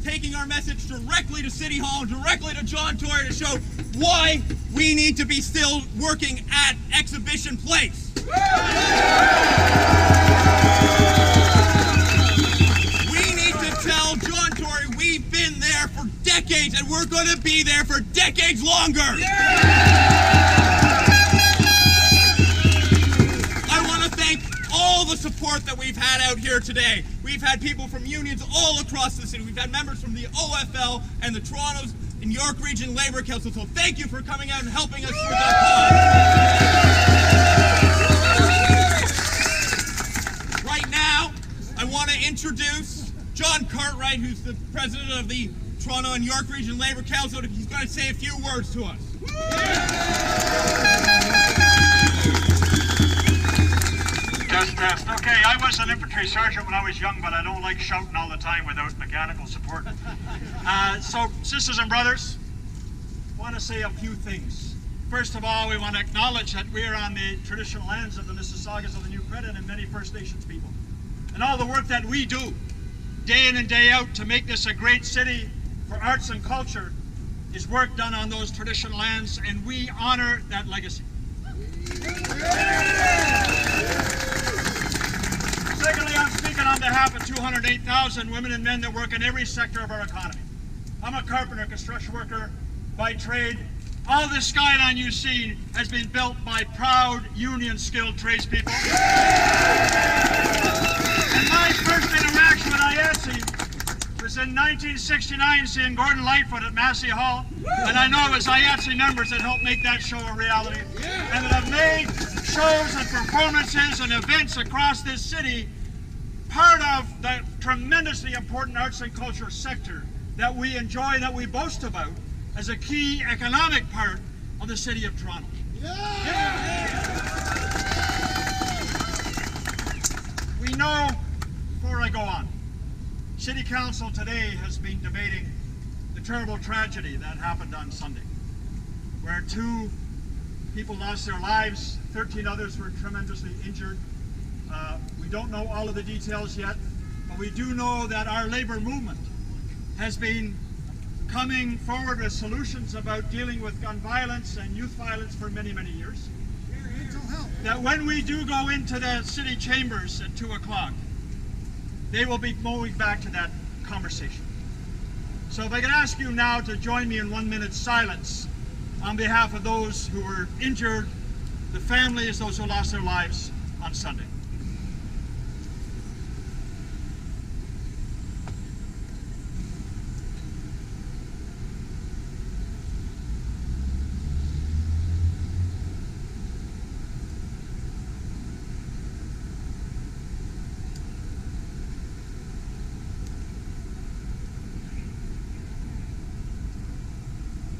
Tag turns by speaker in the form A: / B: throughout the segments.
A: taking our message directly to City Hall, directly to John Tory to show why we need to be still working at Exhibition Place. We need to tell John Tory we've been there for decades and we're going to be there for decades longer. All the support that we've had out here today. We've had people from unions all across the city. We've had members from the OFL and the Toronto and York Region Labour Council. So thank you for coming out and helping us with that cause. Right now, I want to introduce John Cartwright, who's the president of the Toronto and York Region Labour Council. He's going to say a few words to us.
B: Test. Okay, I was an infantry sergeant when I was young, but I don't like shouting all the time without mechanical support. So, sisters and brothers, I want to say a few things. First of all, we want to acknowledge that we are on the traditional lands of the Mississaugas of the New Credit and many First Nations people. And all the work that we do, day in and day out, to make this a great city for arts and culture is work done on those traditional lands, and we honor that legacy. Secondly, I'm speaking on behalf of 208,000 women and men that work in every sector of our economy. I'm a carpenter, construction worker by trade. All this skyline you see has been built by proud, union-skilled tradespeople. And my first interaction with IATSE was in 1969, seeing Gordon Lightfoot at Massey Hall. And I know it was IATSE members that helped make that show a reality. And that have made shows and performances and events across this city part of the tremendously important arts and culture sector that we enjoy, that we boast about as a key economic part of the city of Toronto. We know, before I go on, City Council today has been debating the terrible tragedy that happened on Sunday, where 2 people lost their lives, 13 others were tremendously injured. We don't know all of the details yet, but we do know that our labor movement has been coming forward with solutions about dealing with gun violence and youth violence for many, many years. That when we do go into the city chambers at 2 o'clock, they will be moving back to that conversation. So if I could ask you now to join me in 1 minute's silence on behalf of those who were injured, the families, those who lost their lives on Sunday.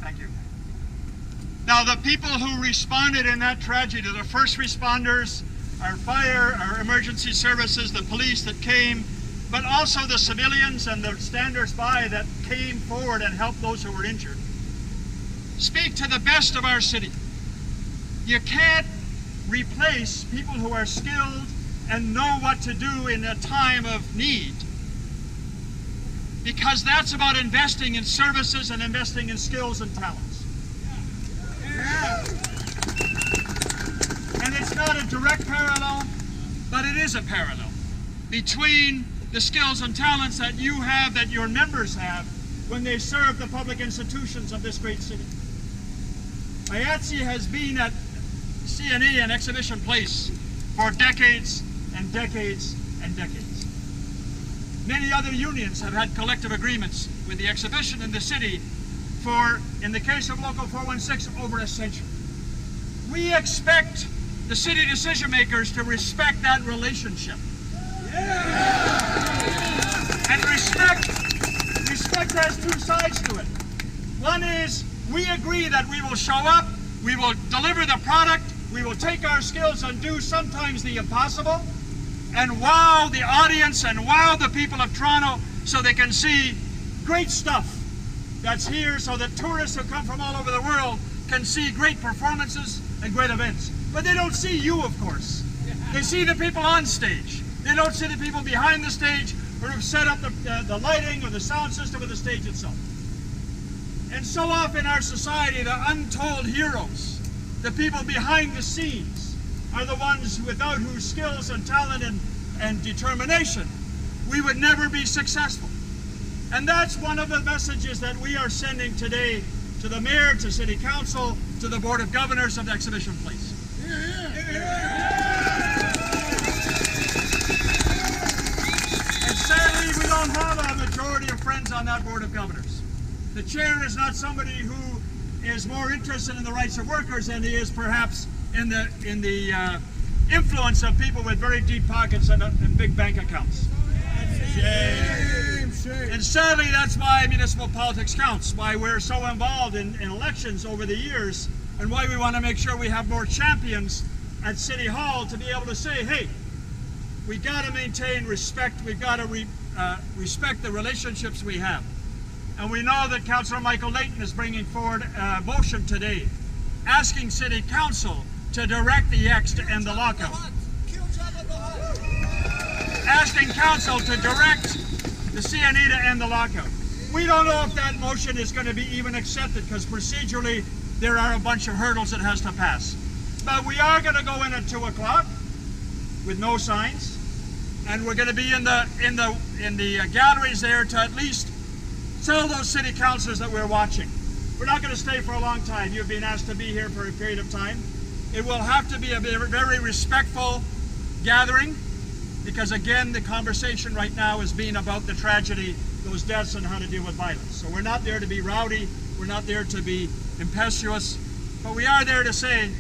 B: Thank you. Now, the people who responded in that tragedy, the first responders, our fire, our emergency services, the police that came, but also the civilians and the standers by that came forward and helped those who were injured, speak to the best of our city. You can't replace people who are skilled and know what to do in a time of need, because that's about investing in services and investing in skills and talents. And it's not a direct parallel, but it is a parallel between the skills and talents that you have, that your members have, when they serve the public institutions of this great city. IATSE has been at CNE and Exhibition Place for decades and decades and decades. Many other unions have had collective agreements with the exhibition in the city for, in the case of Local 416, over a century. We expect the city decision makers to respect that relationship. And respect has 2 sides to it. One is, we agree that we will show up, we will deliver the product, we will take our skills and do sometimes the impossible, and wow the audience and wow the people of Toronto so they can see great stuff that's here, so that tourists who come from all over the world can see great performances and great events. But they don't see you, of course. They see the people on stage. They don't see the people behind the stage or who've set up the lighting or the sound system or the stage itself. And so often in our society, the untold heroes, the people behind the scenes, are the ones without whose skills and talent and determination we would never be successful. And that's one of the messages that we are sending today to the mayor, to city council, to the board of governors of Exhibition Place. And sadly, we don't have a majority of friends on that board of governors. The chair is not somebody who is more interested in the rights of workers than he is perhaps in the influence of people with very deep pockets and big bank accounts. And sadly, that's why municipal politics counts, why we're so involved in elections over the years, and why we want to make sure we have more champions at City Hall to be able to say, hey, we got to maintain respect, we've got to respect the relationships we have. And we know that Councillor Michael Layton is bringing forward a motion today, asking City Council to direct the X to end the lockout. Asking Council to direct the CNE to end the lockout. We don't know if that motion is going to be even accepted because procedurally there are a bunch of hurdles it has to pass. But we are going to go in at 2 o'clock with no signs, and we're going to be in the galleries there to at least tell those city councilors that we're watching. We're not going to stay for a long time. You've been asked to be here for a period of time. It will have to be a very respectful gathering, because again, the conversation right now is being about the tragedy, those deaths, and how to deal with violence. So we're not there to be rowdy, we're not there to be impetuous, but we are there to say,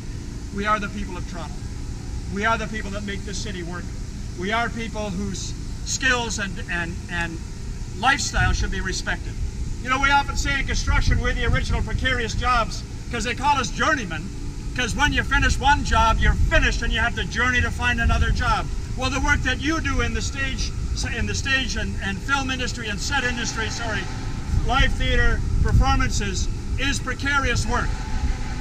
B: we are the people of Toronto. We are the people that make this city work. We are people whose skills and lifestyle should be respected. You know, we often say in construction, we're the original precarious jobs because they call us journeymen, because when you finish one job, you're finished and you have to journey to find another job. Well, the work that you do in the stage and film industry and set industry, live theater performances, is precarious work.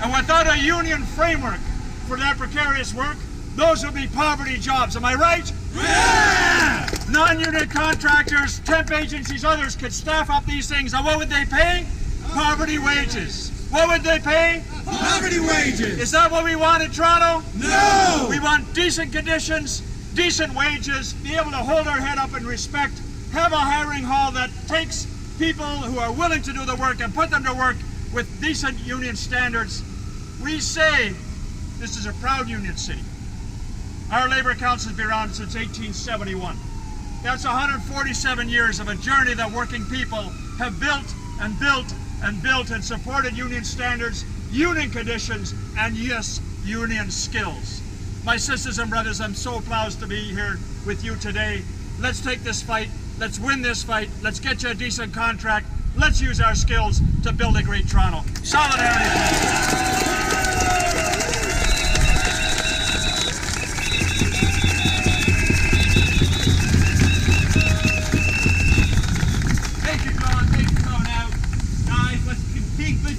B: And without a union framework for that precarious work, those would be poverty jobs. Am I right? Yeah! Non-unit contractors, temp agencies, others could staff up these things. And what would they pay? Poverty wages. What would they pay?
C: Poverty wages.
B: Is that what we want in Toronto?
C: No!
B: We want decent conditions, decent wages, be able to hold our head up in respect, have a hiring hall that takes people who are willing to do the work and put them to work with decent union standards. We say this is a proud union city. Our Labour Council has been around since 1871. That's 147 years of a journey that working people have built and built and built and supported union standards, union conditions, and yes, union skills. My sisters and brothers, I'm so proud to be here with you today. Let's take this fight. Let's win this fight. Let's get you a decent contract. Let's use our skills to build a great Toronto. Solidarity.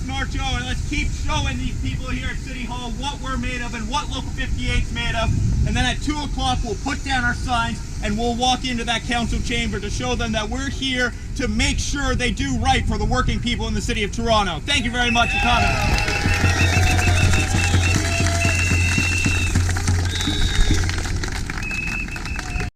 A: March on, and let's keep showing these people here at City Hall what we're made of and what Local 58's made of. And then at 2 o'clock we'll put down our signs and we'll walk into that council chamber to show them that we're here to make sure they do right for the working people in the city of Toronto. Thank you very much for coming.